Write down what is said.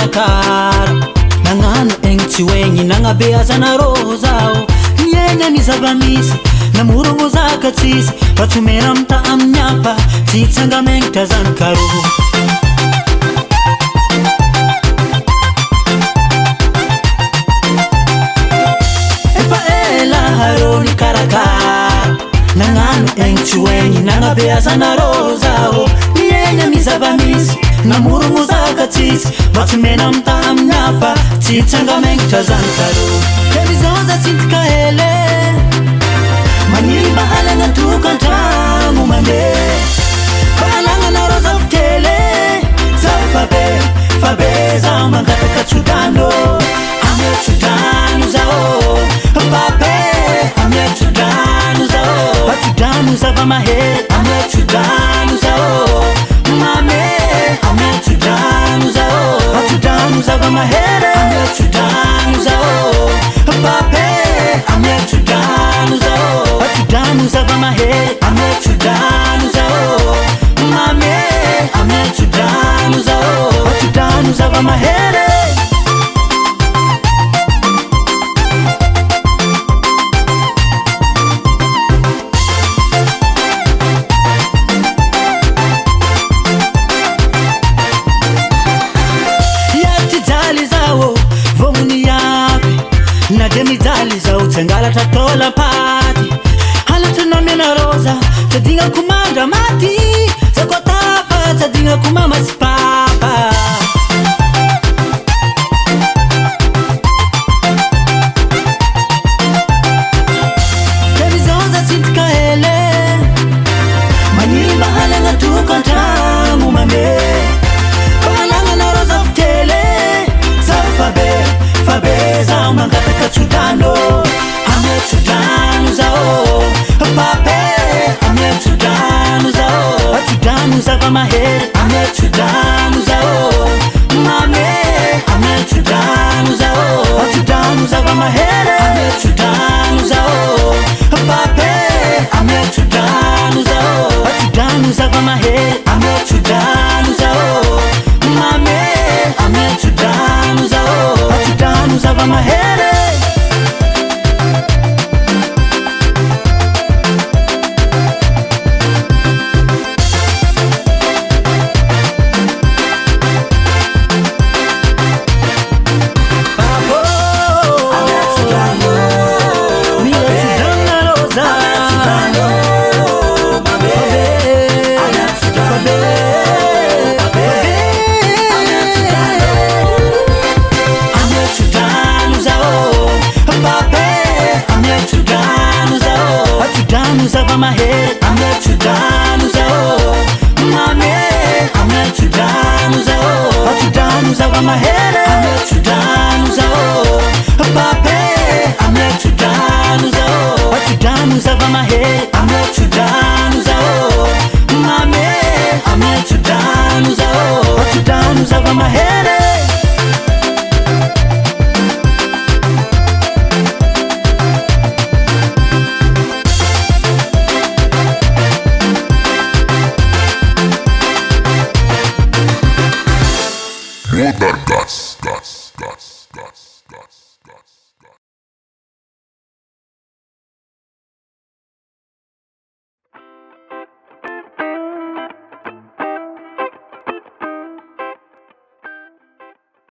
nikarakara nagnano egny tsy hoegny nagnabeazana rozao miaigna ny zava-misy namorogno zaka tsisy fa tsy omena amita amin'ny hafa tsy hitsanga magnitra zany karo efa ela harô nikarakara nagnano egny tsy hoegny nagnabeazana rozao miaigna ny zava-misy namorogno zaka tsisy fa tsy omena amita amin'ny hafa tsy hitsanga magnitra zany karo televizion za tsintika hele maniry mba halagna tokantrano mandeha fahalagna rozafikele zao fabe zao mangataka tsodrano ame tsodrano zao pape ame tsodrano zao tsodrano zava-mahery ame tsodrano zao mame ame tsodrano zao tsodrano zava-mahery ame tsodrano zao pape ame tsodrano zao tsodrano zava-mahery ame tsodrano zao mame ame tsodrano zao tsodrano zava-mahery mijaly zao tsangalatra tola paty halatra namena roza tsadigna komandra maty zakotafa tsadigna koma masipapa televizion za tsintika hele manimba halagna tokantrano mame fahalagna roza fikele zao fabe zao mangataka tsodrano ame tsodrano zao pape ame tsodrano zao tsodrano zava-mahery ame tsodrano zao mame ame tsodrano zao tsodrano zava-mahery ame tsodrano zao pape ame tsodrano zao tsodrano zava-mahery ame tsodrano zao mame ame tsodrano zao tsodrano zava-mahery zava-mahery ame tsodrano zao mame ame tsodrano zao tsodrano zava-mahery ame tsodrano zao pape ame tsodrano zao tsodrano zava-mahery ame tsodrano zao mame ame tsodrano zao tsodrano zava-mahery Guts.